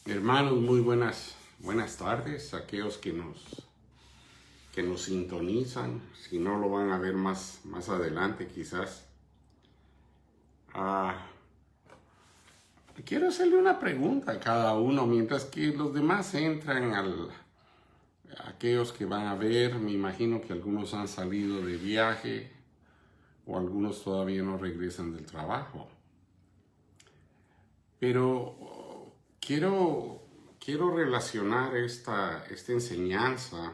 Hermanos, muy buenas tardes. Aquellos que nos sintonizan, si no lo van a ver más adelante quizás. Ah, quiero hacerle una pregunta a cada uno mientras que los demás entran aquellos que van a ver. Me imagino que algunos han salido de viaje o algunos todavía no regresan del trabajo. Pero quiero relacionar esta enseñanza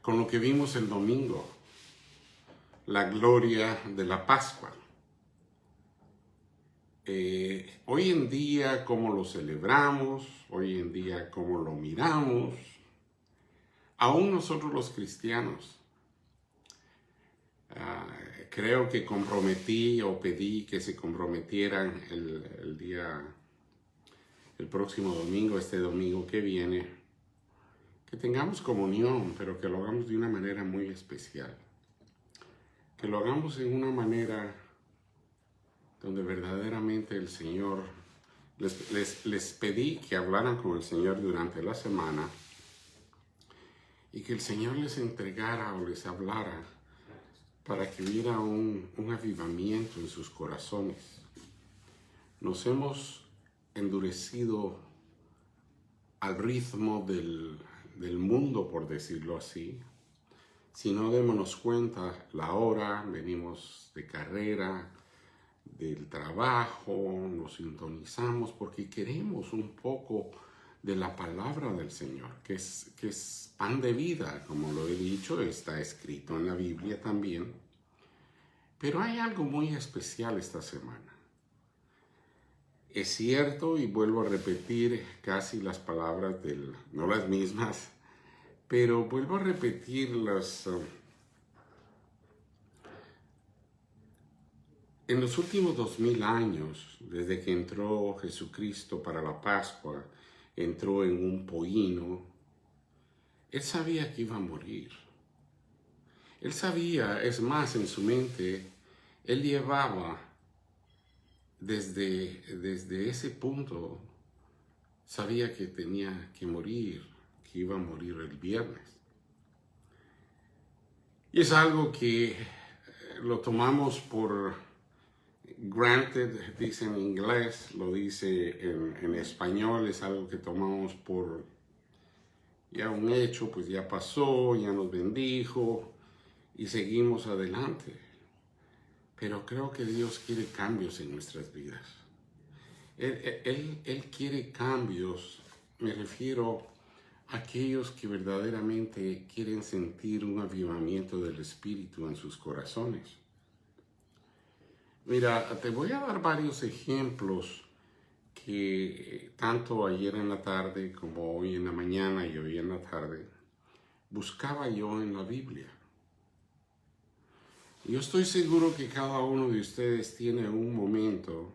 con lo que vimos el domingo, la gloria de la Pascua. Hoy en día, cómo lo celebramos, hoy en día, cómo lo miramos, aún nosotros los cristianos, creo que comprometí o pedí que se comprometieran el próximo domingo, este domingo que viene, que tengamos comunión, pero que lo hagamos de una manera muy especial. Que lo hagamos en una manera donde verdaderamente el Señor, les pedí que hablaran con el Señor durante la semana y que el Señor les entregara o les hablara para que hubiera un avivamiento en sus corazones. Nos hemos endurecido al ritmo del mundo, por decirlo así. Si no démonos cuenta, la hora, venimos de carrera, del trabajo, nos sintonizamos porque queremos un poco de la palabra del Señor, que es pan de vida, como lo he dicho, está escrito en la Biblia también. Pero hay algo muy especial esta semana. Es cierto, y vuelvo a repetir casi las palabras no las mismas, pero vuelvo a repetir en los últimos 2000 años, desde que entró Jesucristo para la Pascua, entró en un pollino, Él sabía que iba a morir. Él sabía, es más, en su mente, Él llevaba desde ese punto, sabía que tenía que morir, que iba a morir el viernes. Y es algo que lo tomamos por granted, dice en inglés, lo dice en español, es algo que tomamos por ya un hecho, pues ya pasó, ya nos bendijo y seguimos adelante. Pero creo que Dios quiere cambios en nuestras vidas. Él quiere cambios, me refiero a aquellos que verdaderamente quieren sentir un avivamiento del Espíritu en sus corazones. Mira, te voy a dar varios ejemplos que tanto ayer en la tarde como hoy en la mañana y hoy en la tarde buscaba yo en la Biblia. Yo estoy seguro que cada uno de ustedes tiene un momento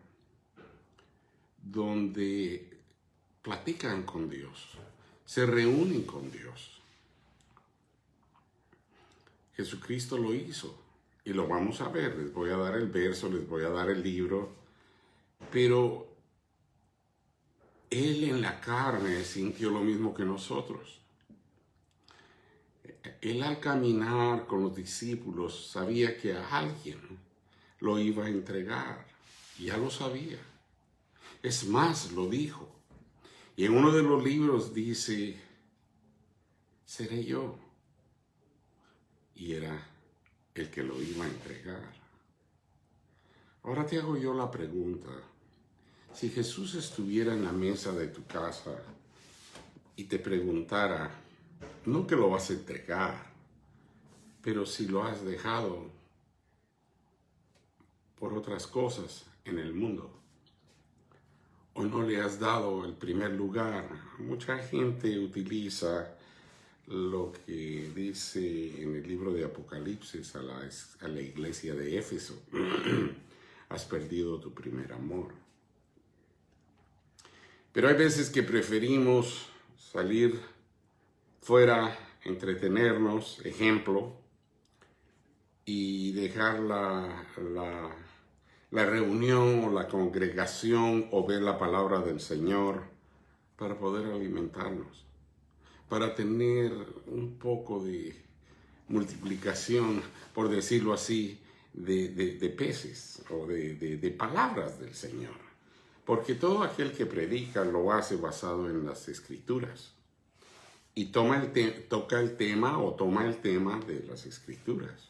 donde platican con Dios, se reúnen con Dios. Jesucristo lo hizo y lo vamos a ver. Les voy a dar el verso, les voy a dar el libro, pero Él en la carne sintió lo mismo que nosotros. Él al caminar con los discípulos sabía que a alguien lo iba a entregar. Ya lo sabía. Es más, lo dijo. Y en uno de los libros dice, seré yo. Y era el que lo iba a entregar. Ahora te hago yo la pregunta. Si Jesús estuviera en la mesa de tu casa y te preguntara, no que lo vas a entregar, pero si lo has dejado por otras cosas en el mundo, o no le has dado el primer lugar. Mucha gente utiliza lo que dice en el libro de Apocalipsis a la iglesia de Éfeso. Has perdido tu primer amor. Pero hay veces que preferimos salir fuera, entretenernos, ejemplo, y dejar la la reunión o la congregación o ver la palabra del Señor para poder alimentarnos, para tener un poco de multiplicación, por decirlo así, de peces o de palabras del Señor. Porque todo aquel que predica lo hace basado en las Escrituras. Y toca el tema de las Escrituras.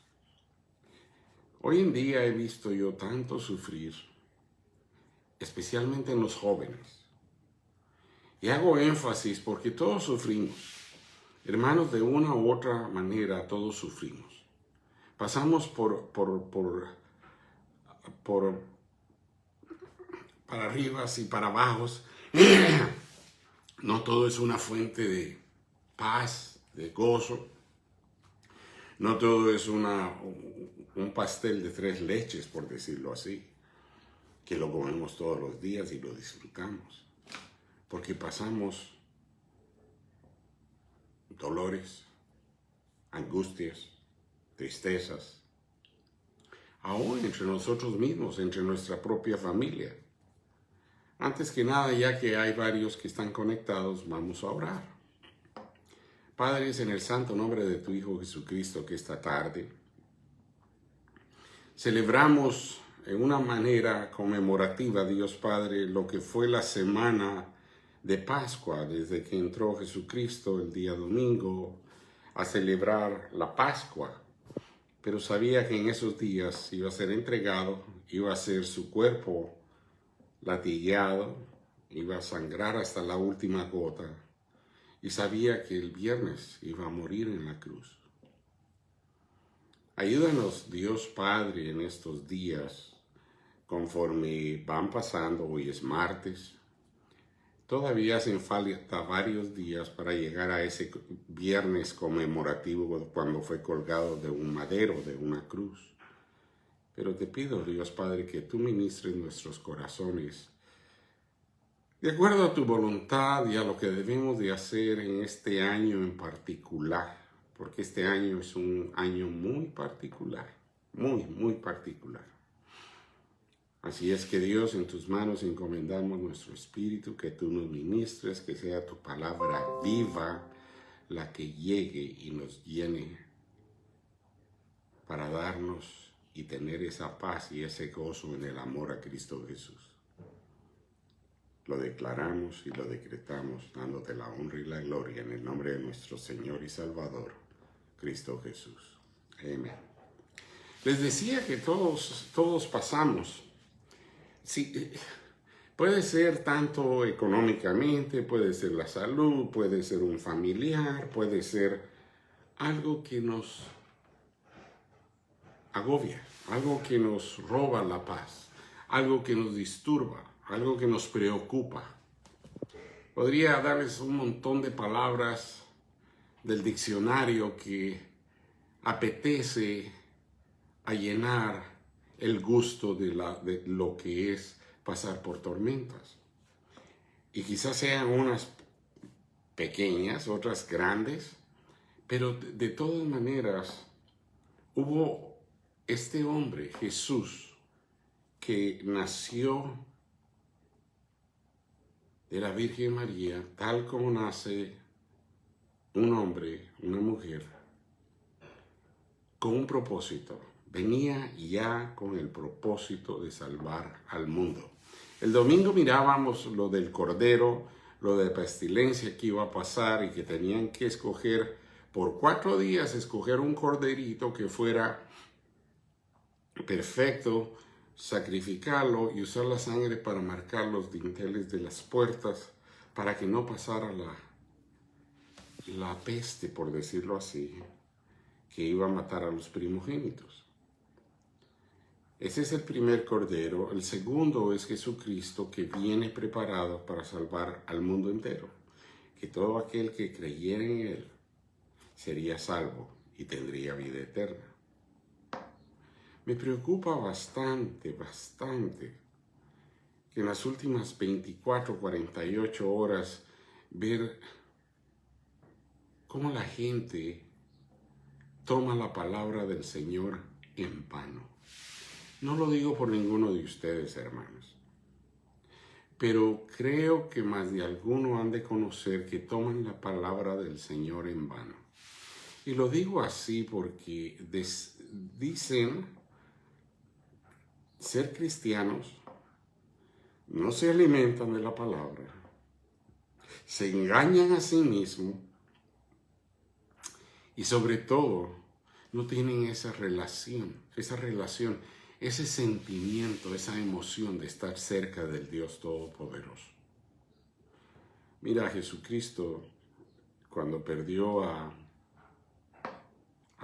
Hoy en día he visto yo tanto sufrir, especialmente en los jóvenes. Y hago énfasis porque todos sufrimos. Hermanos, de una u otra manera todos sufrimos. Pasamos para arriba y para abajo. No todo es una fuente de paz, de gozo. No todo es un pastel de 3 leches, por decirlo así, que lo comemos todos los días y lo disfrutamos. Porque pasamos dolores, angustias, tristezas, aún entre nosotros mismos, entre nuestra propia familia. Antes que nada, ya que hay varios que están conectados, vamos a orar. Padre, es en el santo nombre de tu Hijo Jesucristo que esta tarde celebramos en una manera conmemorativa, Dios Padre, lo que fue la semana de Pascua, desde que entró Jesucristo el día domingo a celebrar la Pascua. Pero sabía que en esos días iba a ser entregado, iba a ser su cuerpo latigueado, iba a sangrar hasta la última gota. Y sabía que el viernes iba a morir en la cruz. Ayúdanos, Dios Padre, en estos días, conforme van pasando. Hoy es martes. Todavía hacen falta varios días para llegar a ese viernes conmemorativo cuando fue colgado de un madero, de una cruz. Pero te pido, Dios Padre, que tú ministres nuestros corazones de acuerdo a tu voluntad y a lo que debemos de hacer en este año en particular, porque este año es un año muy particular, muy particular. Así es que Dios, en tus manos encomendamos nuestro espíritu, que tú nos ministres, que sea tu palabra viva la que llegue y nos llene para darnos y tener esa paz y ese gozo en el amor a Cristo Jesús. Lo declaramos y lo decretamos, dándote la honra y la gloria en el nombre de nuestro Señor y Salvador, Cristo Jesús. Amén. Les decía que todos pasamos. Sí, puede ser tanto económicamente, puede ser la salud, puede ser un familiar, puede ser algo que nos agobia, algo que nos roba la paz, algo que nos disturba, algo que nos preocupa. Podría darles un montón de palabras del diccionario que apetece a llenar el gusto de lo que es pasar por tormentas. Y quizás sean unas pequeñas, otras grandes, pero de todas maneras hubo este hombre, Jesús, que nació de la Virgen María, tal como nace un hombre, una mujer, con un propósito. Venía ya con el propósito de salvar al mundo. El domingo mirábamos lo del Cordero, lo de pestilencia que iba a pasar y que tenían que escoger por 4 días, escoger un corderito que fuera perfecto, sacrificarlo y usar la sangre para marcar los dinteles de las puertas para que no pasara la peste, por decirlo así, que iba a matar a los primogénitos. Ese es el primer cordero. El segundo es Jesucristo, que viene preparado para salvar al mundo entero. Que todo aquel que creyera en Él sería salvo y tendría vida eterna. Me preocupa bastante, que en las últimas 24, 48 horas ver cómo la gente toma la palabra del Señor en vano. No lo digo por ninguno de ustedes, hermanos, pero creo que más de alguno han de conocer que toman la palabra del Señor en vano. Y lo digo así porque dicen ser cristianos, no se alimentan de la palabra, se engañan a sí mismos y sobre todo no tienen esa relación, ese sentimiento, esa emoción de estar cerca del Dios Todopoderoso. Mira, Jesucristo, cuando perdió a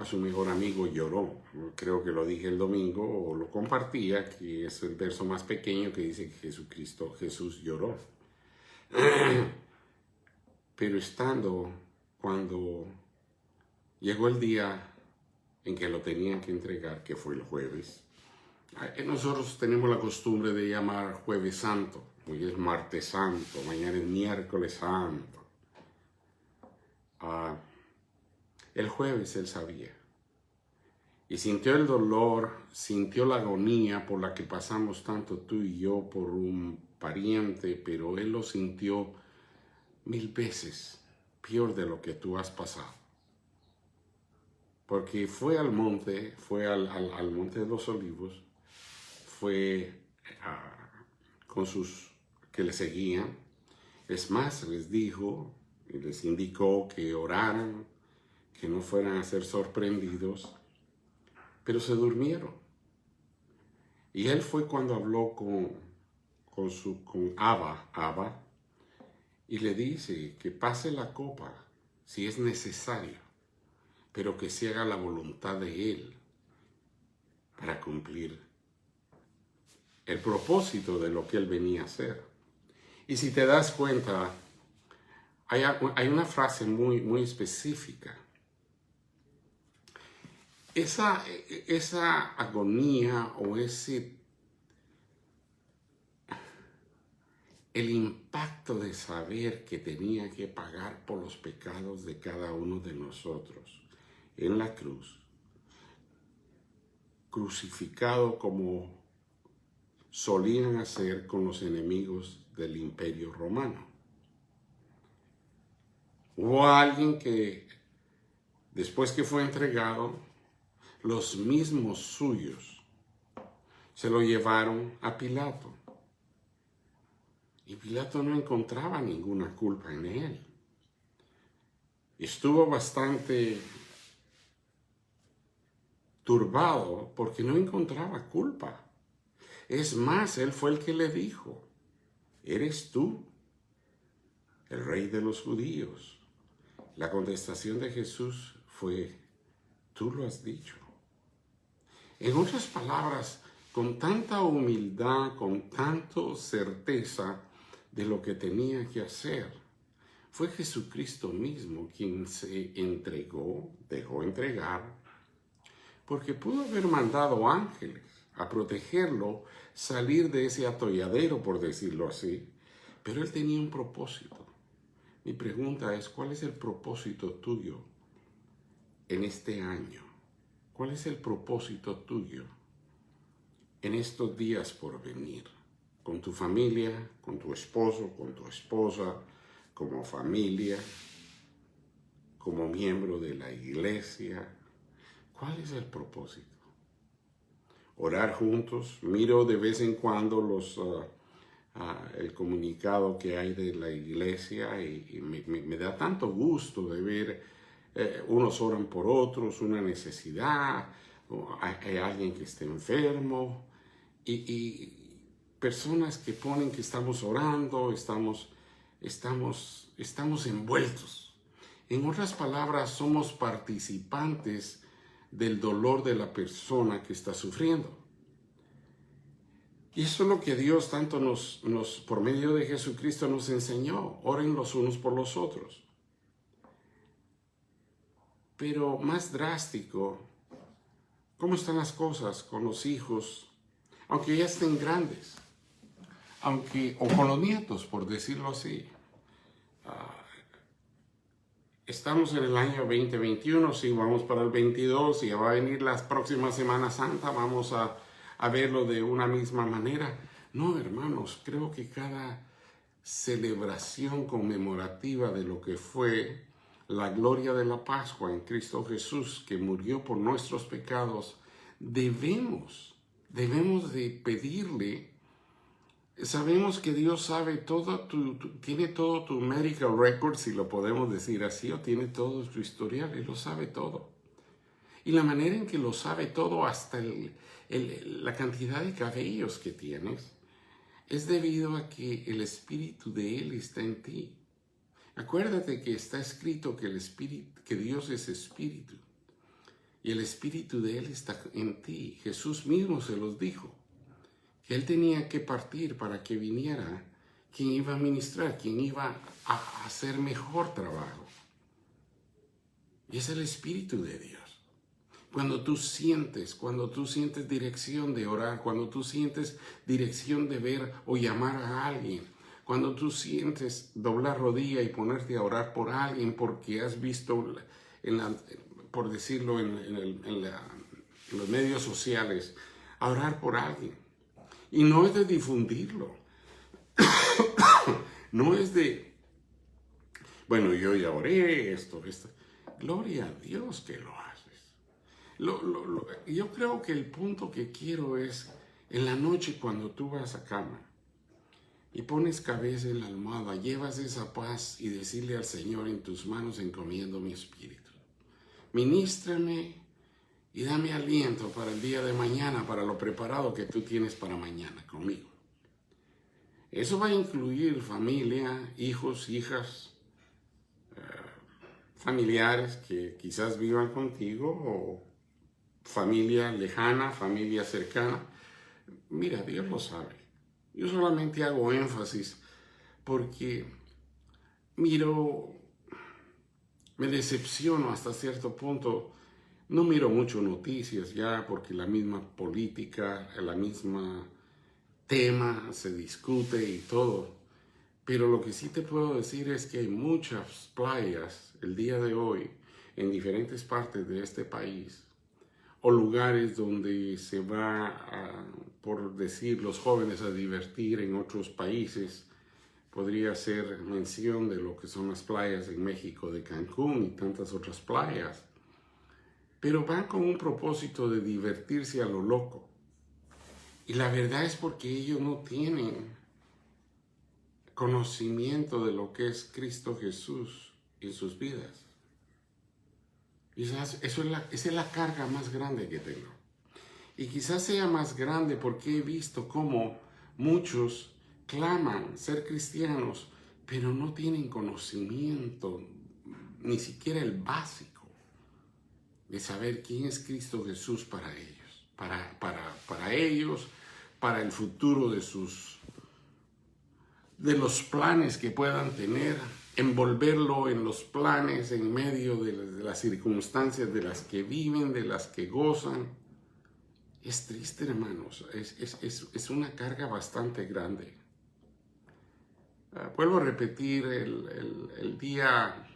su mejor amigo, lloró. Creo que lo dije el domingo o lo compartía, que es el verso más pequeño que dice que Jesús lloró. Pero cuando llegó el día en que lo tenían que entregar, que fue el jueves, nosotros tenemos la costumbre de llamar Jueves Santo. Hoy es Martes Santo, mañana es Miércoles Santo. El jueves él sabía. Y sintió el dolor, sintió la agonía por la que pasamos tanto tú y yo por un pariente, pero él lo sintió 1000 veces peor de lo que tú has pasado. Porque fue al monte, al monte de los olivos, fue con sus que le seguían. Es más, les dijo y les indicó que oraran, que no fueran a ser sorprendidos, pero se durmieron. Y él fue cuando habló con Abba, y le dice que pase la copa si es necesario, pero que se haga la voluntad de él para cumplir el propósito de lo que él venía a hacer. Y si te das cuenta, hay una frase muy específica. Esa agonía o el impacto de saber que tenía que pagar por los pecados de cada uno de nosotros en la cruz, crucificado como solían hacer con los enemigos del Imperio Romano. Hubo alguien que, después que fue entregado, los mismos suyos se lo llevaron a Pilato. Y Pilato no encontraba ninguna culpa en él. Estuvo bastante turbado porque no encontraba culpa. Es más, él fue el que le dijo: ¿eres tú el rey de los judíos? La contestación de Jesús fue: tú lo has dicho. En otras palabras, con tanta humildad, con tanta certeza de lo que tenía que hacer, fue Jesucristo mismo quien se entregó, dejó entregar, porque pudo haber mandado ángeles a protegerlo, salir de ese atolladero, por decirlo así, pero él tenía un propósito. Mi pregunta es: ¿cuál es el propósito tuyo en este año? ¿Cuál es el propósito tuyo en estos días por venir? Con tu familia, con tu esposo, con tu esposa, como familia, como miembro de la iglesia. ¿Cuál es el propósito? Orar juntos. Miro de vez en cuando el comunicado que hay de la iglesia y me da tanto gusto de ver unos oran por otros, una necesidad, hay alguien que esté enfermo y personas que ponen que estamos orando, estamos envueltos. En otras palabras, somos participantes del dolor de la persona que está sufriendo. Y eso es lo que Dios tanto por medio de Jesucristo nos enseñó: oren los unos por los otros. Pero más drástico, ¿cómo están las cosas con los hijos, aunque ya estén grandes? O con los nietos, por decirlo así. Estamos en el año 2021, sí, vamos para el 22, y ya va a venir la próxima Semana Santa, vamos a a verlo de una misma manera. No, hermanos, creo que cada celebración conmemorativa de lo que fue la gloria de la Pascua en Cristo Jesús, que murió por nuestros pecados, debemos de pedirle. Sabemos que Dios sabe todo, tiene todo tu medical record, si lo podemos decir así, o tiene todo tu historial, Él lo sabe todo. Y la manera en que lo sabe todo, hasta la cantidad de cabellos que tienes, es debido a que el Espíritu de Él está en ti. Acuérdate que está escrito que Dios es Espíritu, y el Espíritu de Él está en ti. Jesús mismo se los dijo, que Él tenía que partir para que viniera quien iba a ministrar, quien iba a hacer mejor trabajo. Y es el Espíritu de Dios. Cuando tú sientes dirección de orar, cuando tú sientes dirección de ver o llamar a alguien, cuando tú sientes doblar rodilla y ponerte a orar por alguien porque has visto, por decirlo en los medios sociales, a orar por alguien. Y no es de difundirlo. No es de, bueno, yo ya oré esto. Gloria a Dios que lo haces. Yo creo que el punto que quiero es, en la noche cuando tú vas a cama y pones cabeza en la almohada, llevas esa paz y decirle al Señor: en tus manos encomiendo mi espíritu. Ministrame y dame aliento para el día de mañana, para lo preparado que tú tienes para mañana conmigo. Eso va a incluir familia, hijos, hijas, familiares que quizás vivan contigo, o familia lejana, familia cercana. Mira, Dios lo sabe. Yo solamente hago énfasis porque me decepciono hasta cierto punto. No miro mucho noticias ya, porque la misma política, la misma tema se discute y todo. Pero lo que sí te puedo decir es que hay muchas playas el día de hoy en diferentes partes de este país, o lugares donde se va, por decir, los jóvenes a divertir en otros países. Podría ser mención de lo que son las playas en México, de Cancún y tantas otras playas. Pero van con un propósito de divertirse a lo loco. Y la verdad es porque ellos no tienen conocimiento de lo que es Cristo Jesús en sus vidas. Y esa es la carga más grande que tengo. Y quizás sea más grande porque he visto cómo muchos claman ser cristianos, pero no tienen conocimiento, ni siquiera el básico, de saber quién es Cristo Jesús para ellos, para ellos, para el futuro de los planes que puedan tener, envolverlo en los planes en medio de las circunstancias de las que viven, de las que gozan. Es triste, hermanos, es una carga bastante grande. Vuelvo a repetir, el día,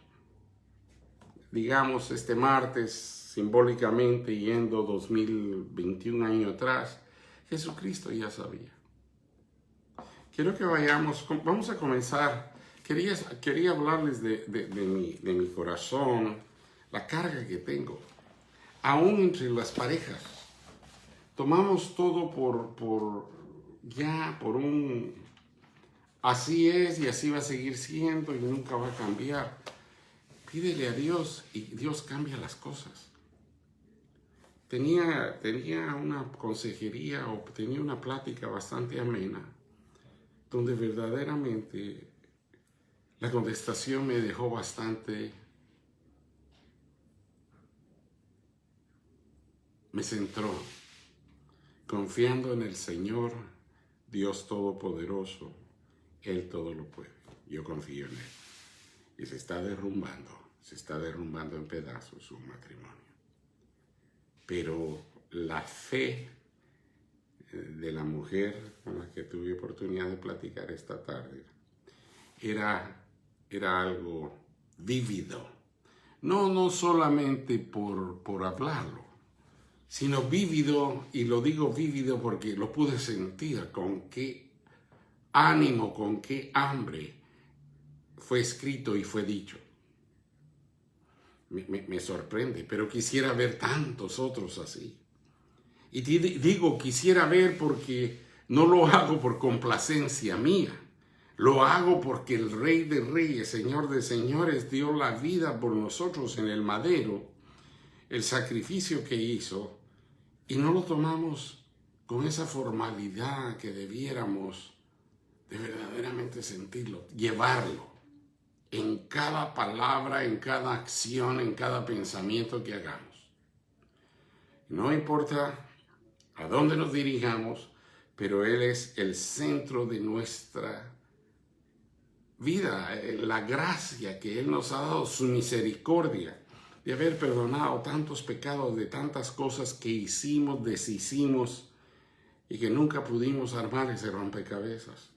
digamos, este martes, simbólicamente yendo 2021 años atrás, Jesucristo ya sabía. Quiero que vamos a comenzar. Quería hablarles de mi corazón, la carga que tengo, aún entre las parejas. Tomamos todo por un así es y así va a seguir siendo y nunca va a cambiar. Pídele a Dios y Dios cambia las cosas. Tenía una consejería, o tenía una plática bastante amena, donde verdaderamente la contestación me dejó bastante, me centró, confiando en el Señor, Dios Todopoderoso, Él todo lo puede. Yo confío en Él. Y se está derrumbando en pedazos su matrimonio. Pero la fe de la mujer con la que tuve oportunidad de platicar esta tarde era algo vívido. No solamente por hablarlo, sino vívido, y lo digo vívido porque lo pude sentir, con qué ánimo, con qué hambre fue escrito y fue dicho. Me sorprende, pero quisiera ver tantos otros así. Y digo quisiera ver porque no lo hago por complacencia mía. Lo hago porque el Rey de Reyes, Señor de Señores, dio la vida por nosotros en el madero, el sacrificio que hizo, y no lo tomamos con esa formalidad que debiéramos de verdaderamente sentirlo, llevarlo en cada palabra, en cada acción, en cada pensamiento que hagamos. No importa a dónde nos dirijamos, pero Él es el centro de nuestra vida, la gracia que Él nos ha dado, su misericordia de haber perdonado tantos pecados, de tantas cosas que hicimos, deshicimos y que nunca pudimos armar ese rompecabezas,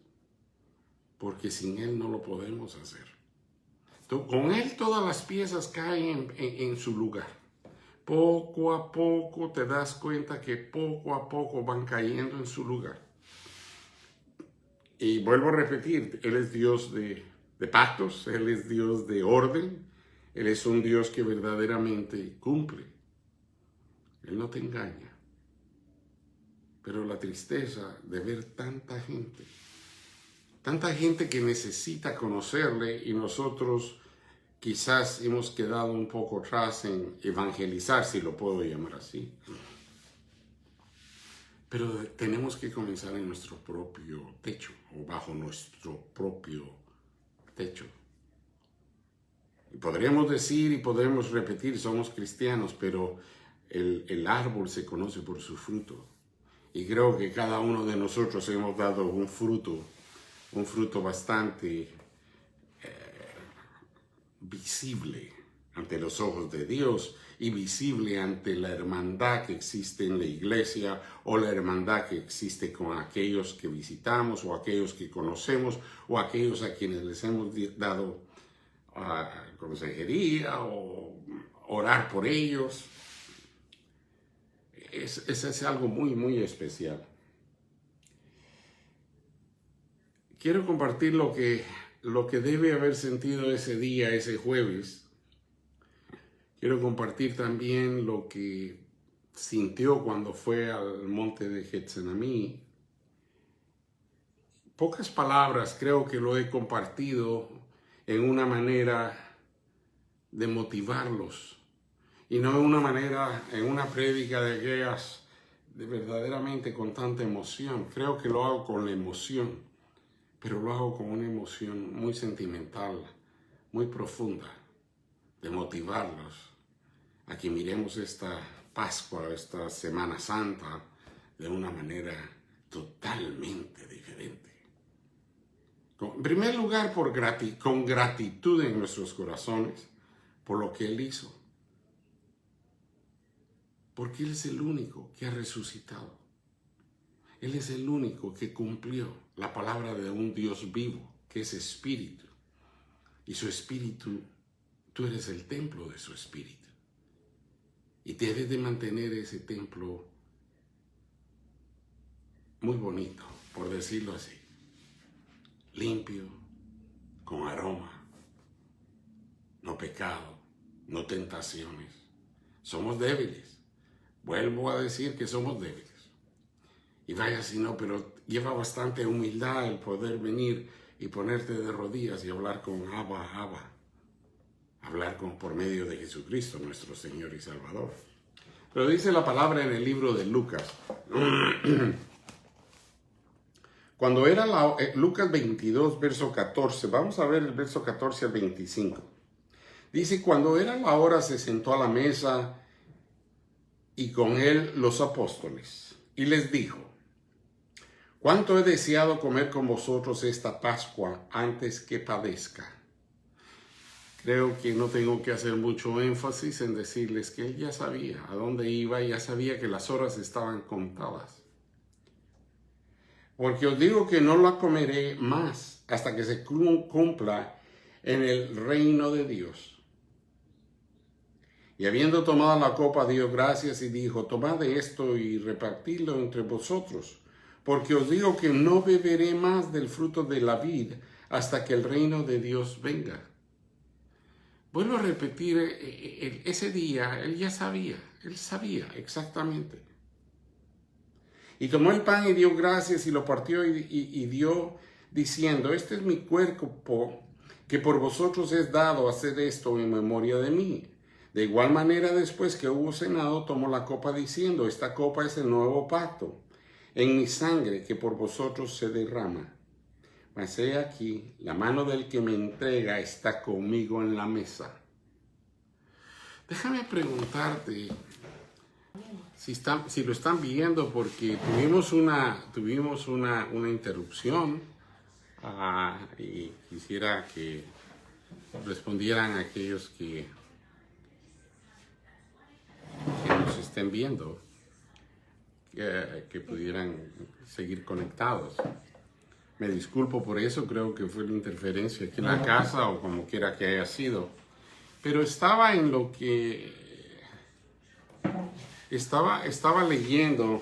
porque sin Él no lo podemos hacer. Con Él todas las piezas caen en su lugar. Poco a poco te das cuenta que poco a poco van cayendo en su lugar. Y vuelvo a repetir, Él es Dios de pactos, Él es Dios de orden, Él es un Dios que verdaderamente cumple. Él no te engaña. Pero la tristeza de ver tanta gente que necesita conocerle, y nosotros quizás hemos quedado un poco atrás en evangelizar, si lo puedo llamar así. Pero tenemos que comenzar en nuestro propio techo, o bajo nuestro propio techo. Y podríamos decir y podemos repetir, somos cristianos, pero el árbol se conoce por su fruto. Y creo que cada uno de nosotros hemos dado un fruto bastante visible ante los ojos de Dios y visible ante la hermandad que existe en la iglesia, o la hermandad que existe con aquellos que visitamos, o aquellos que conocemos, o aquellos a quienes les hemos dado consejería o orar por ellos. Es algo muy, muy especial. Quiero compartir lo que debe haber sentido ese día, ese jueves. Quiero compartir también lo que sintió cuando fue al monte de Getsemaní. Pocas palabras, creo que lo he compartido en una manera de motivarlos, y no en una manera, en una prédica de aquellas de verdaderamente con tanta emoción. Creo que lo hago con la emoción, pero lo hago con una emoción muy sentimental, muy profunda, de motivarlos a que miremos esta Pascua, esta Semana Santa, de una manera totalmente diferente. En primer lugar, con gratitud en nuestros corazones por lo que Él hizo. Porque Él es el único que ha resucitado. Él es el único que cumplió la palabra de un Dios vivo, que es espíritu. Y su espíritu, tú eres el templo de su espíritu. Y debes de mantener ese templo muy bonito, por decirlo así. Limpio, con aroma, no pecado, no tentaciones. Somos débiles. Vuelvo a decir que somos débiles. Y vaya si no, pero lleva bastante humildad el poder venir y ponerte de rodillas y hablar con Abba. Hablar por medio de Jesucristo, nuestro Señor y Salvador. Pero dice la palabra en el libro de Lucas. Cuando era Lucas 22, verso 14, vamos a ver el verso 14 al 25. Dice, cuando era la hora se sentó a la mesa y con él los apóstoles, y les dijo, cuánto he deseado comer con vosotros esta Pascua antes que padezca. Creo que no tengo que hacer mucho énfasis en decirles que él ya sabía a dónde iba y ya sabía que las horas estaban contadas. Porque os digo que no la comeré más hasta que se cumpla en el reino de Dios. Y habiendo tomado la copa, dio gracias y dijo, tomad de esto y repartidlo entre vosotros, porque os digo que no beberé más del fruto de la vid hasta que el reino de Dios venga. Vuelvo a repetir, ese día él ya sabía, él sabía exactamente. Y tomó el pan y dio gracias y lo partió y dio diciendo, este es mi cuerpo que por vosotros es dado, hacer esto en memoria de mí. De igual manera, después que hubo cenado, tomó la copa diciendo, esta copa es el nuevo pacto en mi sangre que por vosotros se derrama. Mas he aquí, la mano del que me entrega está conmigo en la mesa. Déjame preguntarte si lo están viendo, porque tuvimos una interrupción y quisiera que respondieran a aquellos que nos estén viendo, que pudieran seguir conectados. Me disculpo por eso, creo que fue la interferencia aquí en la casa o como quiera que haya sido. Pero estaba en lo que estaba leyendo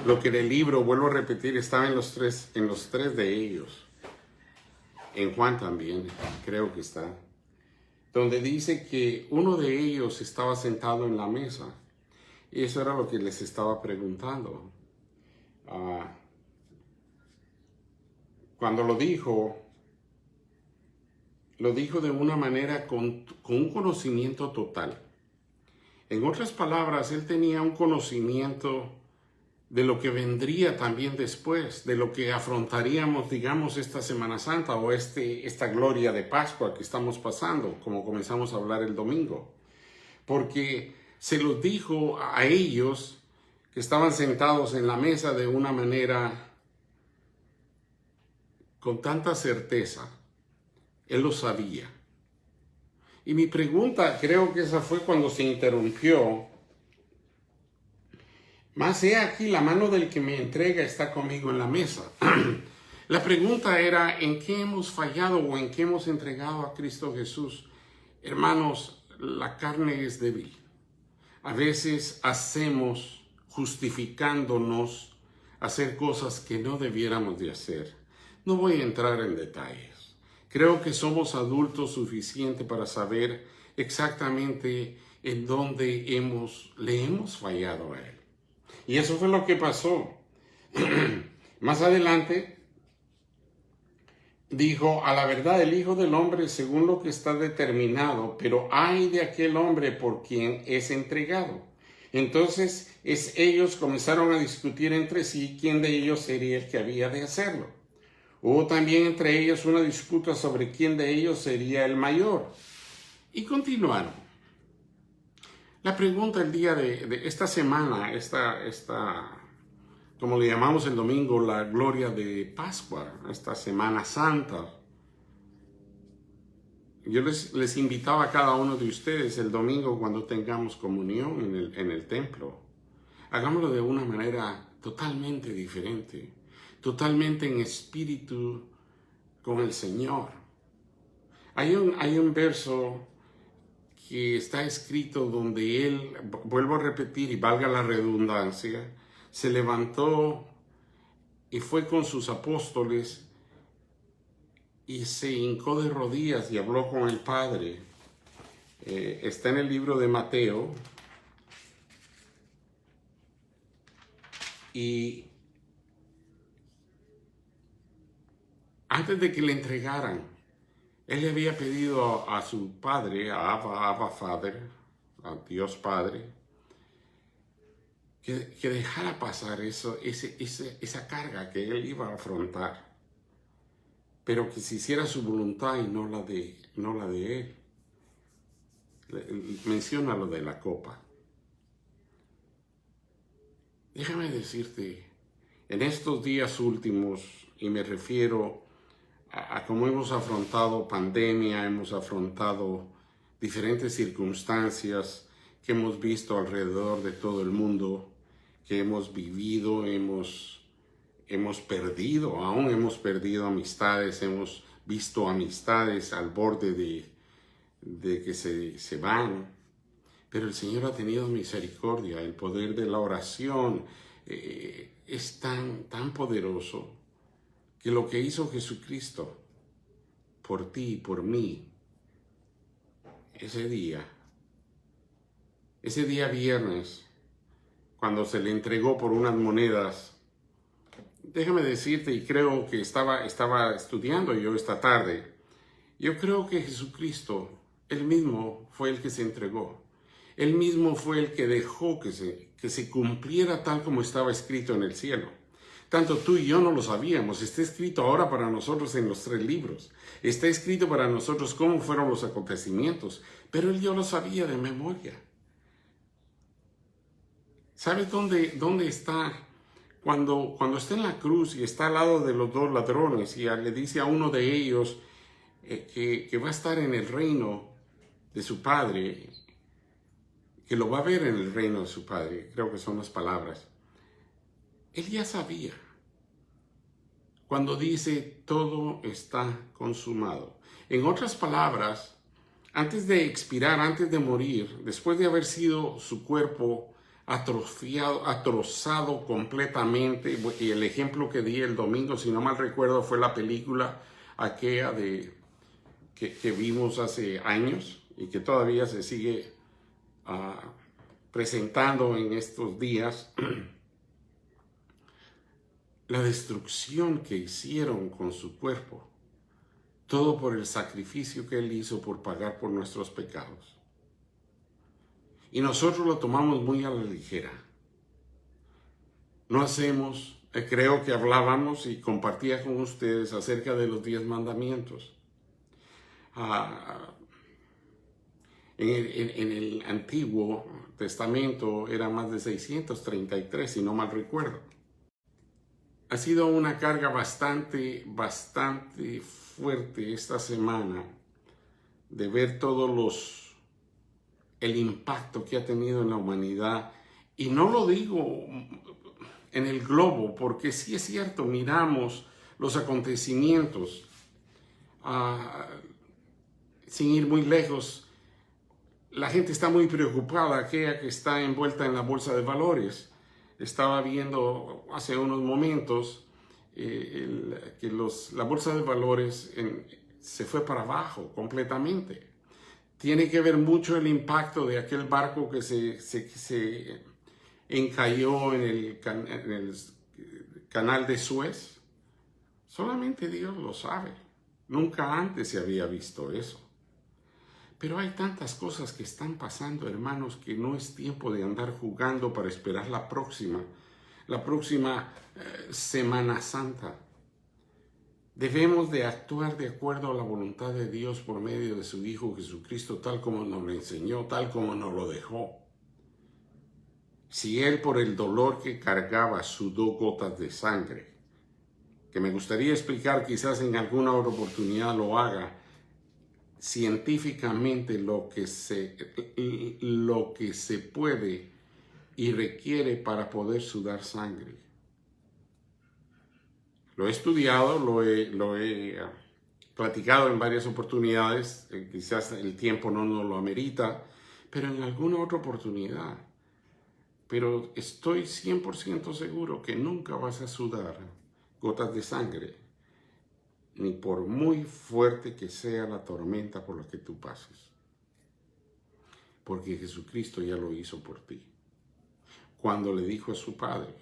lo que en el libro, vuelvo a repetir, estaba en los tres de ellos. En Juan también, creo que está. Donde dice que uno de ellos estaba sentado en la mesa. Y eso era lo que les estaba preguntando. Cuando lo dijo de una manera con un conocimiento total. En otras palabras, él tenía un conocimiento de lo que vendría también después, de lo que afrontaríamos, digamos, esta Semana Santa o esta gloria de Pascua que estamos pasando, como comenzamos a hablar el domingo. Porque se los dijo a ellos que estaban sentados en la mesa de una manera con tanta certeza. Él lo sabía. Y mi pregunta, creo que esa fue cuando se interrumpió. Mas he aquí, la mano del que me entrega está conmigo en la mesa. La pregunta era, ¿en qué hemos fallado o en qué hemos entregado a Cristo Jesús? Hermanos, la carne es débil. A veces hacemos, justificándonos, hacer cosas que no debiéramos de hacer. No voy a entrar en detalles. Creo que somos adultos suficientes para saber exactamente en dónde le hemos fallado a Él. Y eso fue lo que pasó. Más adelante dijo, a la verdad el Hijo del Hombre según lo que está determinado, pero ay de aquel hombre por quien es entregado. Entonces ellos comenzaron a discutir entre sí quién de ellos sería el que había de hacerlo. Hubo también entre ellos una disputa sobre quién de ellos sería el mayor. Y continuaron. La pregunta el día de esta semana, como le llamamos el domingo, la gloria de Pascua, esta Semana Santa. Yo les invitaba a cada uno de ustedes el domingo cuando tengamos comunión en el templo. Hagámoslo de una manera totalmente diferente, totalmente en espíritu con el Señor. Hay un verso que está escrito donde él, vuelvo a repetir y valga la redundancia, se levantó y fue con sus apóstoles y se hincó de rodillas y habló con el Padre. Está en el libro de Mateo. Y antes de que le entregaran, él le había pedido a su padre, a Abba Father, a Dios Padre, que dejara pasar esa carga que él iba a afrontar, pero que se hiciera su voluntad y no la de él. Menciona lo de la copa. Déjame decirte, en estos días últimos, y me refiero a cómo hemos afrontado pandemia, hemos afrontado diferentes circunstancias que hemos visto alrededor de todo el mundo, que hemos vivido, hemos perdido, aún hemos perdido amistades, hemos visto amistades al borde de que se van. Pero el Señor ha tenido misericordia. El poder de la oración es tan poderoso que lo que hizo Jesucristo por ti y por mí, ese día viernes, cuando se le entregó por unas monedas, déjame decirte, y creo que estaba estudiando yo esta tarde, yo creo que Jesucristo, Él mismo fue el que se entregó. Él mismo fue el que dejó que se cumpliera tal como estaba escrito en el cielo. Tanto tú y yo no lo sabíamos. Está escrito ahora para nosotros en los 3 libros. Está escrito para nosotros cómo fueron los acontecimientos. Pero Él ya lo sabía de memoria. ¿Sabes dónde está? Cuando está en la cruz y está al lado de los 2 ladrones y le dice a uno de ellos que va a estar en el reino de su Padre, que lo va a ver en el reino de su Padre, creo que son las palabras. Él ya sabía. Cuando dice todo está consumado. En otras palabras, antes de expirar, antes de morir, después de haber sido su cuerpo atrozado completamente, y el ejemplo que di el domingo, si no mal recuerdo, fue la película aquella que vimos hace años y que todavía se sigue presentando en estos días, la destrucción que hicieron con su cuerpo, todo por el sacrificio que Él hizo por pagar por nuestros pecados. Y nosotros lo tomamos muy a la ligera. No hacemos, creo que hablábamos y compartía con ustedes acerca de los 10 mandamientos. En el Antiguo Testamento eran más de 633, si no mal recuerdo. Ha sido una carga bastante fuerte esta semana de ver el impacto que ha tenido en la humanidad. Y no lo digo en el globo, porque sí es cierto, miramos los acontecimientos. Sin ir muy lejos, la gente está muy preocupada, aquella que está envuelta en la bolsa de valores. Estaba viendo hace unos momentos que la bolsa de valores se fue para abajo completamente. Tiene que ver mucho el impacto de aquel barco que se encalló en el canal de Suez. Solamente Dios lo sabe. Nunca antes se había visto eso. Pero hay tantas cosas que están pasando, hermanos, que no es tiempo de andar jugando para esperar la próxima Semana Santa. Debemos de actuar de acuerdo a la voluntad de Dios por medio de su Hijo Jesucristo, tal como nos lo enseñó, tal como nos lo dejó. Si Él por el dolor que cargaba sudó gotas de sangre, que me gustaría explicar, quizás en alguna otra oportunidad lo haga, científicamente lo que se puede y requiere para poder sudar sangre. Lo he estudiado, lo he platicado en varias oportunidades, quizás el tiempo no nos lo amerita, pero en alguna otra oportunidad. Pero estoy 100% seguro que nunca vas a sudar gotas de sangre, ni por muy fuerte que sea la tormenta por la que tú pases. Porque Jesucristo ya lo hizo por ti. Cuando le dijo a su Padre,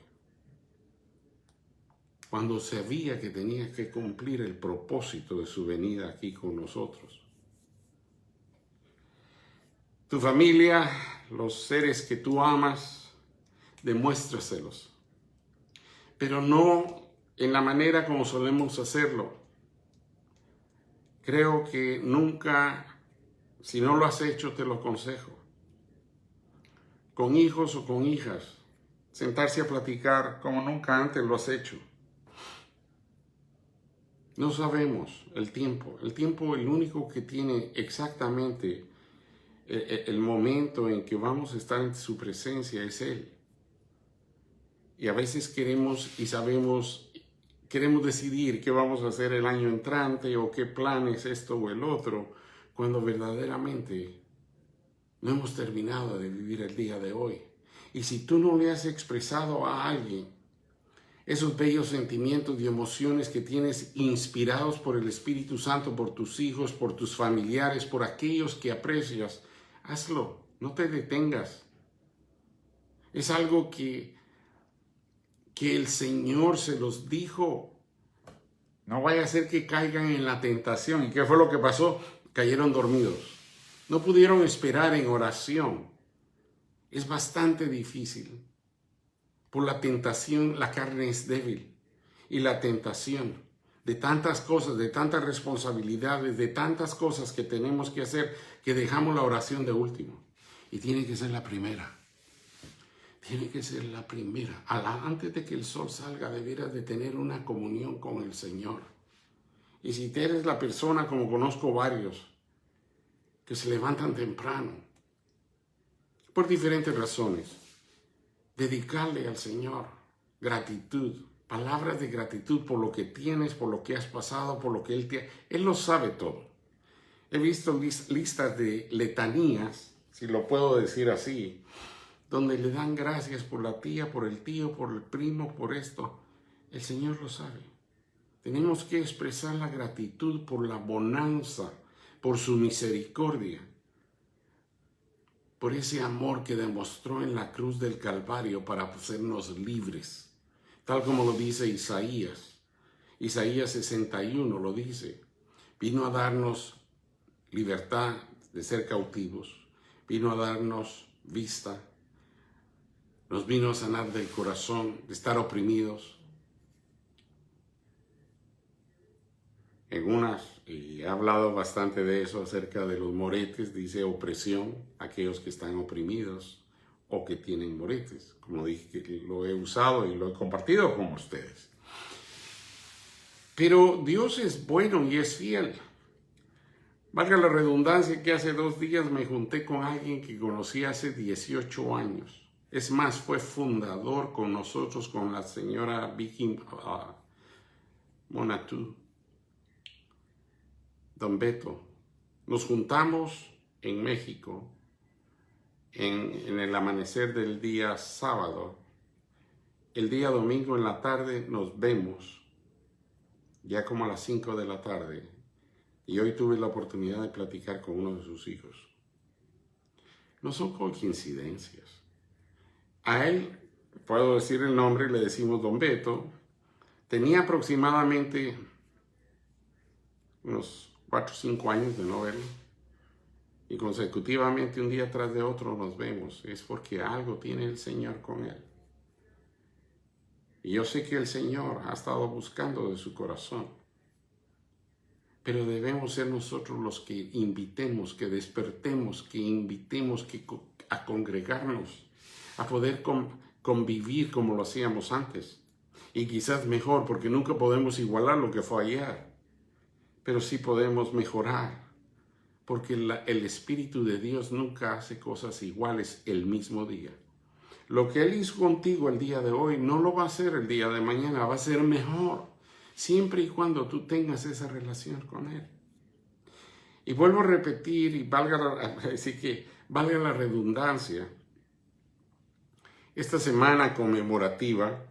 cuando sabía que tenía que cumplir el propósito de su venida aquí con nosotros. Tu familia, los seres que tú amas, demuéstraselos. Pero no en la manera como solemos hacerlo. Creo que nunca, si no lo has hecho, te lo aconsejo. Con hijos o con hijas, sentarse a platicar como nunca antes lo has hecho. No sabemos el tiempo. El tiempo, el único que tiene exactamente el momento en que vamos a estar en su presencia es Él. Y a veces queremos decidir qué vamos a hacer el año entrante o qué planes esto o el otro, cuando verdaderamente No hemos terminado de vivir el día de hoy. Y si tú no le has expresado a alguien esos bellos sentimientos y emociones que tienes inspirados por el Espíritu Santo, por tus hijos, por tus familiares, por aquellos que aprecias, hazlo, no te detengas. Es algo que el Señor se los dijo. No vaya a ser que caigan en la tentación. ¿Y qué fue lo que pasó? Cayeron dormidos. No pudieron esperar en oración. Es bastante difícil. Por la tentación, la carne es débil. Y la tentación de tantas cosas, de tantas responsabilidades, de tantas cosas que tenemos que hacer, que dejamos la oración de último. Y tiene que ser la primera. Tiene que ser la primera. Antes de que el sol salga, deberás de tener una comunión con el Señor. Y si eres la persona, como conozco varios, que se levantan temprano, por diferentes razones, dedicarle al Señor gratitud, palabras de gratitud por lo que tienes, por lo que has pasado, por lo que Él lo sabe todo. He visto listas de letanías, si lo puedo decir así, donde le dan gracias por la tía, por el tío, por el primo, por esto. El Señor lo sabe. Tenemos que expresar la gratitud por la bonanza, por su misericordia, por ese amor que demostró en la cruz del Calvario para hacernos libres, tal como lo dice Isaías. Isaías 61 lo dice. Vino a darnos libertad de ser cautivos, vino a darnos vista, nos vino a sanar del corazón, de estar oprimidos. Y he hablado bastante de eso acerca de los moretes, dice opresión, aquellos que están oprimidos o que tienen moretes. Como dije, que lo he usado y lo he compartido con ustedes. Pero Dios es bueno y es fiel. Valga la redundancia que hace 2 días me junté con alguien que conocí hace 18 años. Es más, fue fundador con nosotros, con la señora Vicky Monatú, Don Beto. Nos juntamos en México en el amanecer del día sábado. El día domingo en la tarde nos vemos, ya como a las 5 de la tarde. Y hoy tuve la oportunidad de platicar con uno de sus hijos. No son coincidencias. A él, puedo decir el nombre, le decimos Don Beto. Tenía aproximadamente unos 4 o 5 años de no verlo. Y consecutivamente, un día tras de otro, nos vemos. Es porque algo tiene el Señor con él. Y yo sé que el Señor ha estado buscando de su corazón. Pero debemos ser nosotros los que invitemos, que despertemos, que invitemos a congregarnos, a poder convivir como lo hacíamos antes. Y quizás mejor, porque nunca podemos igualar lo que fue ayer. Pero sí podemos mejorar, porque el Espíritu de Dios nunca hace cosas iguales el mismo día. Lo que Él hizo contigo el día de hoy no lo va a hacer el día de mañana, va a ser mejor, siempre y cuando tú tengas esa relación con Él. Y vuelvo a repetir, y valga la redundancia, esta semana conmemorativa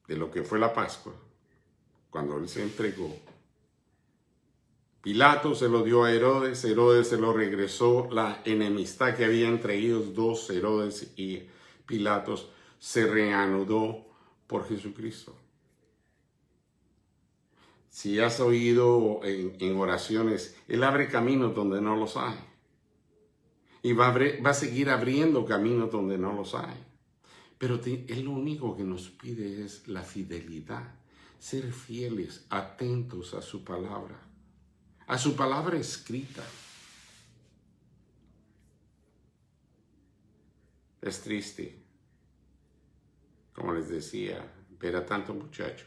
de lo que fue la Pascua, cuando Él se entregó, Pilato se lo dio a Herodes, Herodes se lo regresó, la enemistad que había entre ellos dos, Herodes y Pilatos, se reanudó por Jesucristo. Si has oído en oraciones, Él abre caminos donde no los hay. Y va a seguir abriendo caminos donde no los hay. Pero Él lo único que nos pide es la fidelidad, ser fieles, atentos a su palabra escrita. Es triste, como les decía, ver a tanto muchacho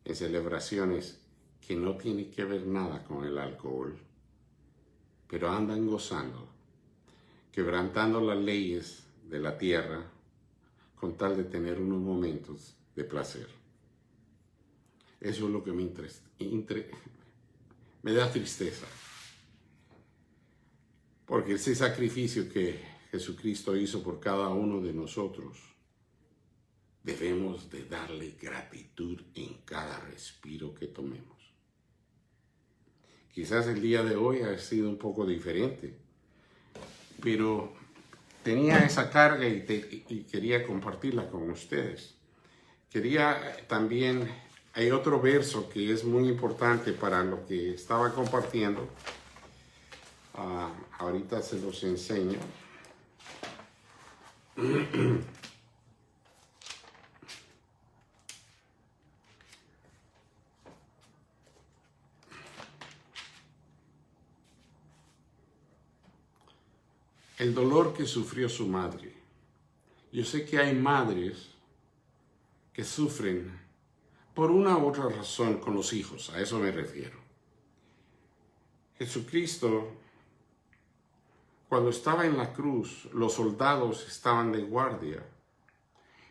en celebraciones que no tienen que ver nada con el alcohol, pero andan gozando, quebrantando las leyes de la tierra con tal de tener unos momentos de placer. Eso es lo que me da tristeza. porque ese sacrificio que Jesucristo hizo por cada uno de nosotros, debemos de darle gratitud en cada respiro que tomemos. Quizás el día de hoy ha sido un poco diferente, pero tenía esa carga y quería compartirla con ustedes. Quería también, hay otro verso que es muy importante para lo que estaba compartiendo. Ahorita se los enseño. El dolor que sufrió su madre. Yo sé que hay madres que sufren por una u otra razón con los hijos, a eso me refiero. Jesucristo, cuando estaba en la cruz, los soldados estaban de guardia.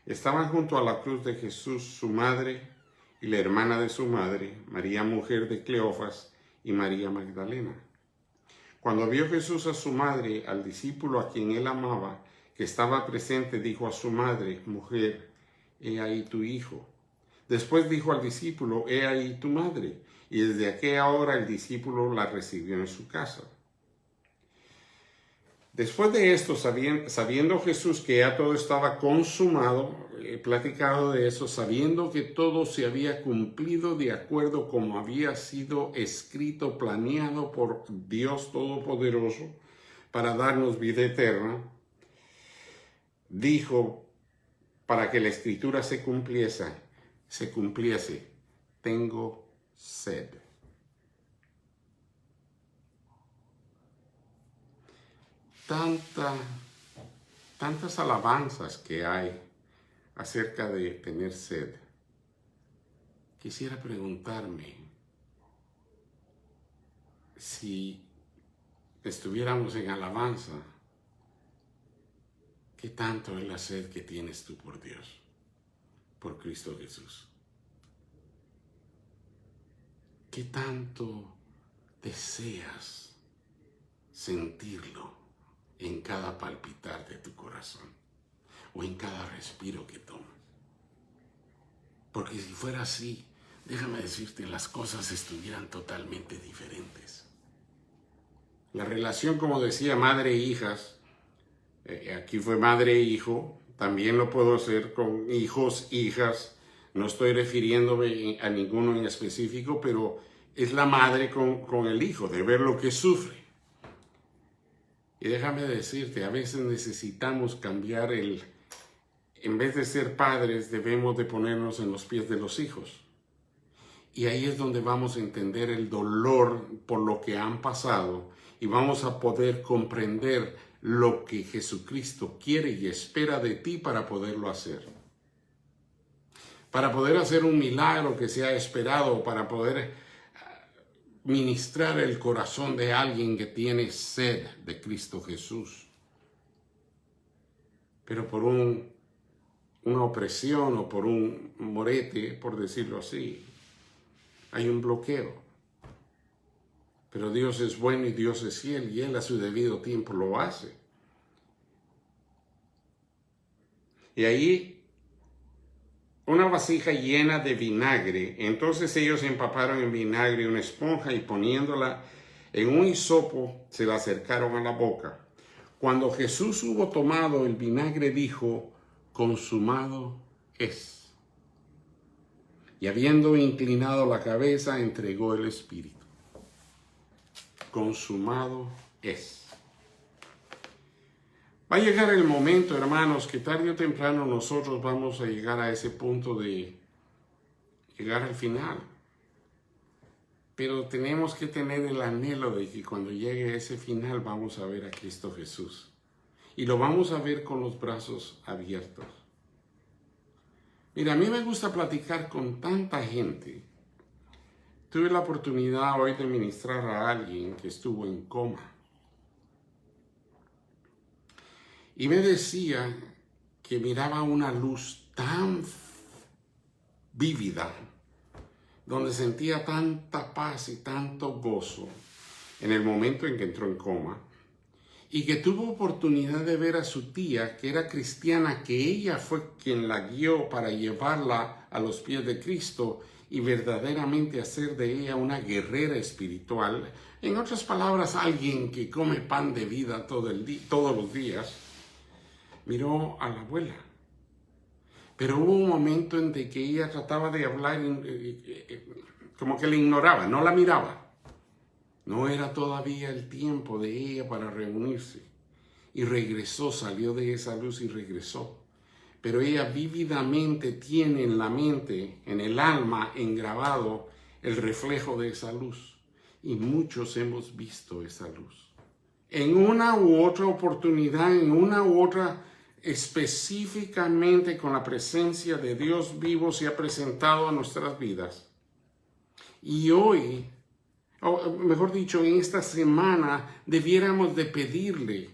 Estaban junto a la cruz de Jesús, su madre y la hermana de su madre, María, mujer de Cleofas, y María Magdalena. Cuando vio Jesús a su madre, al discípulo a quien él amaba, que estaba presente, dijo a su madre: mujer, he ahí tu hijo. Después dijo al discípulo: he ahí tu madre. Y desde aquella hora el discípulo la recibió en su casa. Después de esto, sabiendo Jesús que ya todo estaba consumado, he platicado de eso, sabiendo que todo se había cumplido de acuerdo como había sido escrito, planeado por Dios Todopoderoso para darnos vida eterna, dijo, para que la Escritura se cumpliese, tengo sed. Tantas alabanzas que hay acerca de tener sed. Quisiera preguntarme si estuviéramos en alabanza, ¿qué tanto es la sed que tienes tú por Dios, por Cristo Jesús? ¿Qué tanto deseas sentirlo en cada palpitar de tu corazón o en cada respiro que tomas? Porque si fuera así, déjame decirte, las cosas estuvieran totalmente diferentes. La relación, como decía, madre e hijas, aquí fue madre e hijo, también lo puedo hacer con hijos, hijas, no estoy refiriéndome a ninguno en específico, pero es la madre con el hijo, de ver lo que sufre. Y déjame decirte, a veces necesitamos cambiar en vez de ser padres, debemos de ponernos en los pies de los hijos. Y ahí es donde vamos a entender el dolor por lo que han pasado y vamos a poder comprender lo que Jesucristo quiere y espera de ti para poderlo hacer. Para poder hacer un milagro que sea esperado, para poder ministrar el corazón de alguien que tiene sed de Cristo Jesús. Pero por una opresión o por un morete, por decirlo así, hay un bloqueo. Pero Dios es bueno y Dios es fiel y Él a su debido tiempo lo hace. Y ahí una vasija llena de vinagre. Entonces ellos empaparon en vinagre una esponja y poniéndola en un hisopo se la acercaron a la boca. Cuando Jesús hubo tomado el vinagre, dijo: consumado es. Y habiendo inclinado la cabeza, entregó el espíritu. Consumado es. Va a llegar el momento, hermanos, que tarde o temprano nosotros vamos a llegar a ese punto de llegar al final. Pero tenemos que tener el anhelo de que cuando llegue a ese final vamos a ver a Cristo Jesús. Y lo vamos a ver con los brazos abiertos. Mira, a mí me gusta platicar con tanta gente. Tuve la oportunidad hoy de ministrar a alguien que estuvo en coma. Y me decía que miraba una luz tan vívida, donde sentía tanta paz y tanto gozo en el momento en que entró en coma. y que tuvo oportunidad de ver a su tía, que era cristiana, que ella fue quien la guió para llevarla a los pies de Cristo y verdaderamente hacer de ella una guerrera espiritual. En otras palabras, alguien que come pan de vida todos los días. Miró a la abuela. Pero hubo un momento en que ella trataba de hablar como que la ignoraba, no la miraba. No era todavía el tiempo de ella para reunirse. Y regresó, salió de esa luz y regresó. Pero ella vívidamente tiene en la mente, en el alma, engrabado el reflejo de esa luz. Y muchos hemos visto esa luz. En una u otra oportunidad, en una u otra, específicamente con la presencia de Dios vivo, se ha presentado a nuestras vidas. Y hoy, o mejor dicho, en esta semana, debiéramos de pedirle.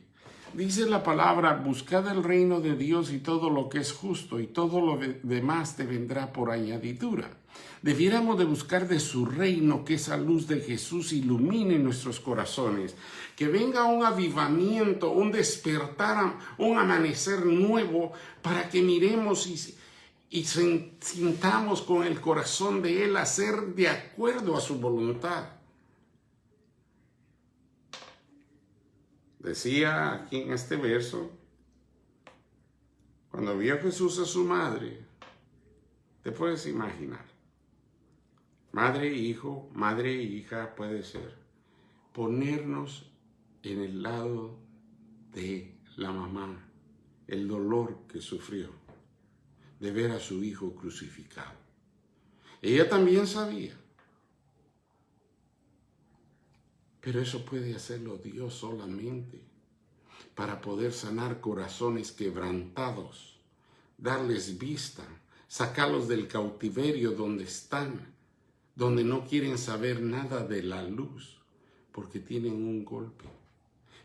Dice la palabra, buscad el reino de Dios y todo lo que es justo, y todo lo demás te vendrá por añadidura. Debiéramos de buscar de su reino, que esa luz de Jesús ilumine nuestros corazones, que venga un avivamiento, un despertar, un amanecer nuevo, para que miremos y sintamos con el corazón de Él hacer de acuerdo a su voluntad. Decía aquí en este verso, cuando vio Jesús a su madre, te puedes imaginar, madre e hijo, madre e hija puede ser, ponernos en el lado de la mamá, el dolor que sufrió de ver a su hijo crucificado. Ella también sabía, pero eso puede hacerlo Dios solamente para poder sanar corazones quebrantados, darles vista, sacarlos del cautiverio donde están, donde no quieren saber nada de la luz, porque tienen un golpe.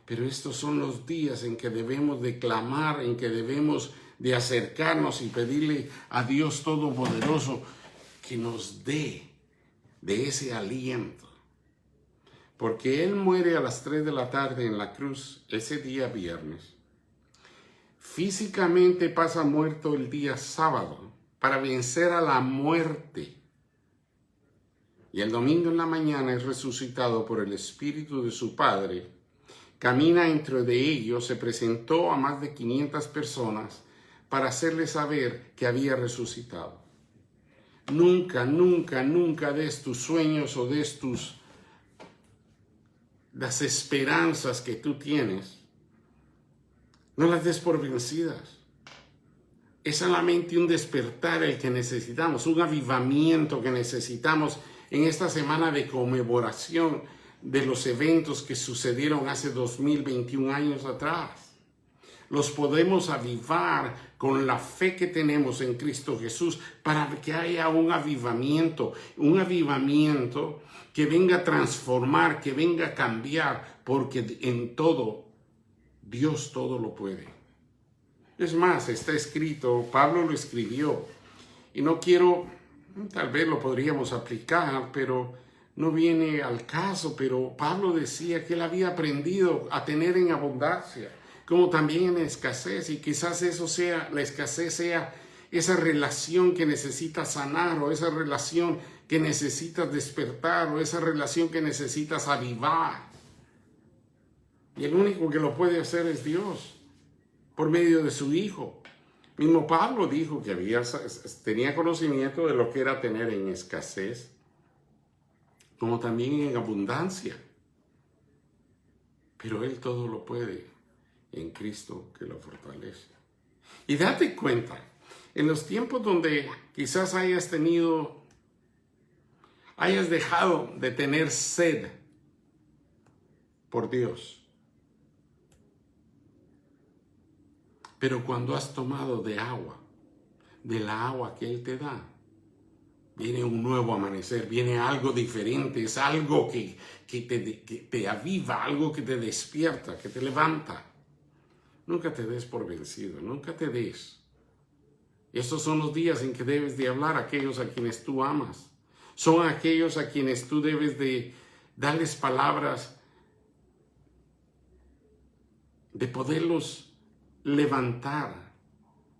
Pero estos son los días en que debemos de clamar, en que debemos de acercarnos y pedirle a Dios Todopoderoso que nos dé de ese aliento. Porque Él muere a las 3 de la tarde en la cruz ese día viernes. Físicamente pasa muerto el día sábado para vencer a la muerte. Y el domingo en la mañana es resucitado por el Espíritu de su Padre. Camina entre de ellos, se presentó a más de 500 personas para hacerles saber que había resucitado. Nunca, nunca, nunca des tus sueños o des las esperanzas que tú tienes, no las des por vencidas. Es solamente un despertar el que necesitamos, un avivamiento que necesitamos en esta semana de conmemoración de los eventos que sucedieron hace 2021 años atrás. Los podemos avivar con la fe que tenemos en Cristo Jesús para que haya un avivamiento que venga a transformar, que venga a cambiar, porque en todo, Dios todo lo puede. Es más, está escrito, Pablo lo escribió, y no quiero, tal vez lo podríamos aplicar, pero no viene al caso, pero Pablo decía que él había aprendido a tener en abundancia, como también en escasez, y quizás la escasez sea esa relación que necesitas sanar, o esa relación que necesitas despertar, o esa relación que necesitas avivar. Y el único que lo puede hacer es Dios, por medio de su Hijo. Mismo Pablo dijo que tenía conocimiento de lo que era tener en escasez, como también en abundancia. Pero Él todo lo puede en Cristo que lo fortalece. Y date cuenta, en los tiempos donde quizás hayas dejado de tener sed por Dios, pero cuando has tomado de la agua que Él te da, viene un nuevo amanecer, viene algo diferente, es algo que te aviva, algo que te despierta, que te levanta. Nunca te des por vencido, nunca te des. Estos son los días en que debes de hablar a aquellos a quienes tú amas. Son aquellos a quienes tú debes de darles palabras de poderlos levantar.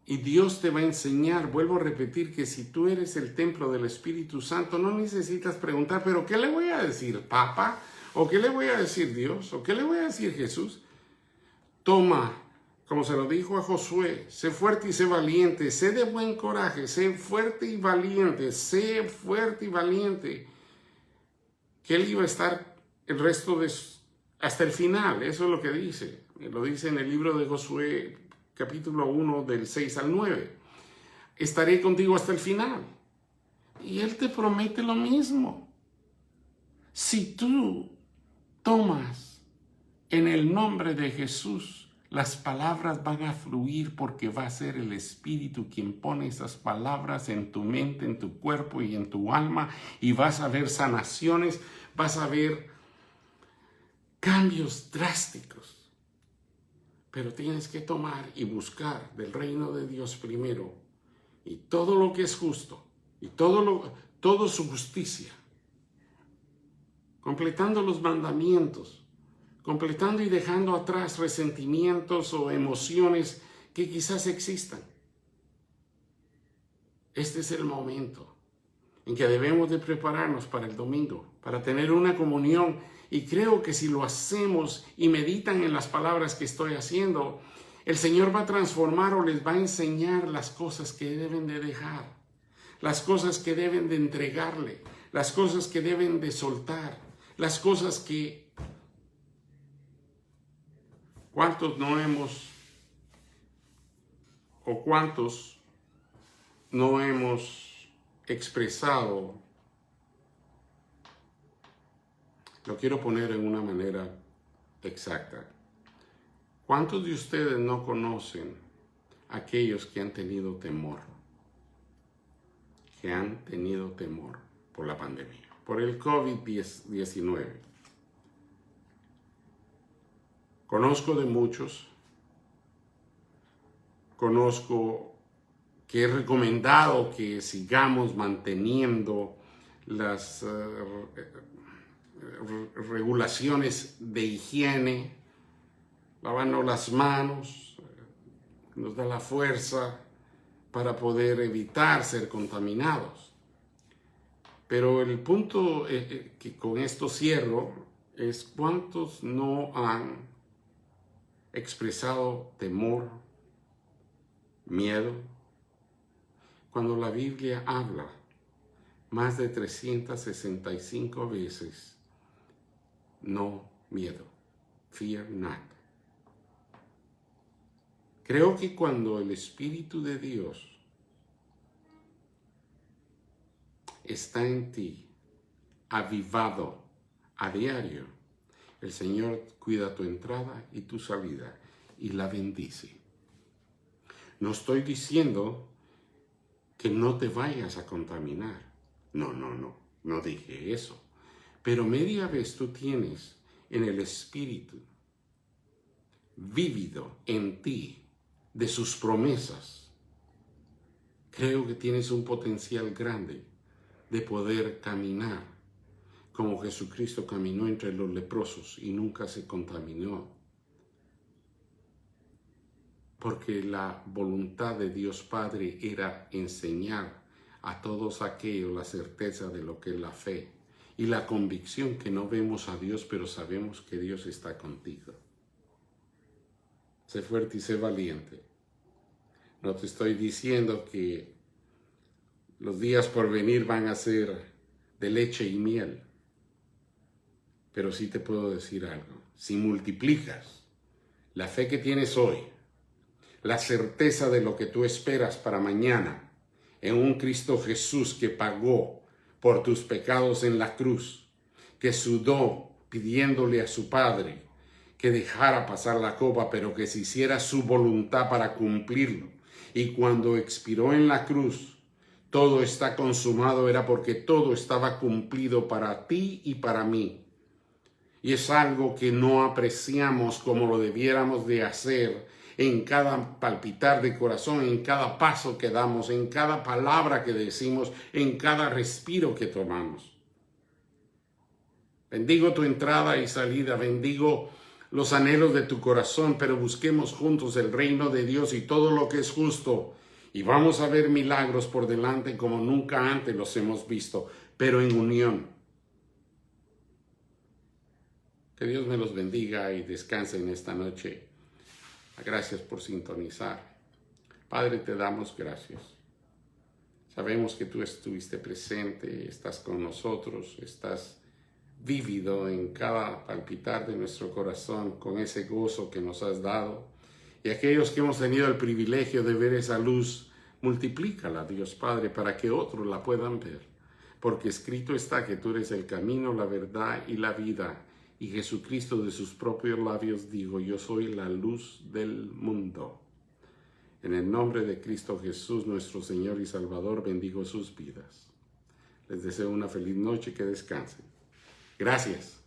Y Dios te va a enseñar, vuelvo a repetir, que si tú eres el templo del Espíritu Santo, no necesitas preguntar, ¿pero qué le voy a decir, Papa? ¿O qué le voy a decir Dios? ¿O qué le voy a decir Jesús? Toma, como se lo dijo a Josué, sé fuerte y sé valiente, sé de buen coraje, sé fuerte y valiente, sé fuerte y valiente. Que él iba a estar el resto de hasta el final, eso es lo que dice. Lo dice en el libro de Josué, capítulo 1, del 6 al 9. Estaré contigo hasta el final. Y él te promete lo mismo. Si tú tomas en el nombre de Jesús, las palabras van a fluir porque va a ser el Espíritu quien pone esas palabras en tu mente, en tu cuerpo y en tu alma, y vas a ver sanaciones, vas a ver cambios drásticos. Pero tienes que tomar y buscar del reino de Dios primero, y todo lo que es justo, y todo su justicia, completando los mandamientos, completando y dejando atrás resentimientos o emociones que quizás existan. Este es el momento en que debemos de prepararnos para el domingo, para tener una comunión. Y creo que si lo hacemos y meditan en las palabras que estoy haciendo, el Señor va a transformar o les va a enseñar las cosas que deben de dejar, las cosas que deben de entregarle, las cosas que deben de soltar, las cosas que... ¿Cuántos no hemos expresado? Lo quiero poner en una manera exacta. ¿Cuántos de ustedes no conocen a aquellos que han tenido temor? Que han tenido temor por la pandemia, por el COVID-19. Conozco de muchos, conozco que he recomendado que sigamos manteniendo las regulaciones de higiene, lavando las manos, nos da la fuerza para poder evitar ser contaminados. Pero el punto que con esto cierro es cuántos no han expresado temor, miedo, cuando la Biblia habla más de 365 veces, no miedo, fear not. Creo que cuando el Espíritu de Dios está en ti, avivado a diario, el Señor cuida tu entrada y tu salida y la bendice. No estoy diciendo que no te vayas a contaminar. No dije eso. Pero media vez tú tienes en el Espíritu vívido en ti de sus promesas. Creo que tienes un potencial grande de poder caminar como Jesucristo caminó entre los leprosos y nunca se contaminó. Porque la voluntad de Dios Padre era enseñar a todos aquellos la certeza de lo que es la fe y la convicción que no vemos a Dios, pero sabemos que Dios está contigo. Sé fuerte y sé valiente. No te estoy diciendo que los días por venir van a ser de leche y miel. Pero sí te puedo decir algo. Si multiplicas la fe que tienes hoy, la certeza de lo que tú esperas para mañana, en un Cristo Jesús que pagó por tus pecados en la cruz, que sudó pidiéndole a su Padre que dejara pasar la copa, pero que se hiciera su voluntad para cumplirlo. Y cuando expiró en la cruz, todo está consumado, era porque todo estaba cumplido para ti y para mí. Y es algo que no apreciamos como lo debiéramos de hacer en cada palpitar de corazón, en cada paso que damos, en cada palabra que decimos, en cada respiro que tomamos. Bendigo tu entrada y salida, bendigo los anhelos de tu corazón, pero busquemos juntos el reino de Dios y todo lo que es justo. Y vamos a ver milagros por delante como nunca antes los hemos visto, pero en unión. Que Dios me los bendiga y descansen esta noche. Gracias por sintonizar. Padre, te damos gracias. Sabemos que tú estuviste presente, estás con nosotros, estás vívido en cada palpitar de nuestro corazón con ese gozo que nos has dado. Y aquellos que hemos tenido el privilegio de ver esa luz, multiplícala, Dios Padre, para que otros la puedan ver. Porque escrito está que tú eres el camino, la verdad y la vida. Y Jesucristo de sus propios labios dijo, yo soy la luz del mundo. En el nombre de Cristo Jesús, nuestro Señor y Salvador, bendigo sus vidas. Les deseo una feliz noche, que descansen. Gracias.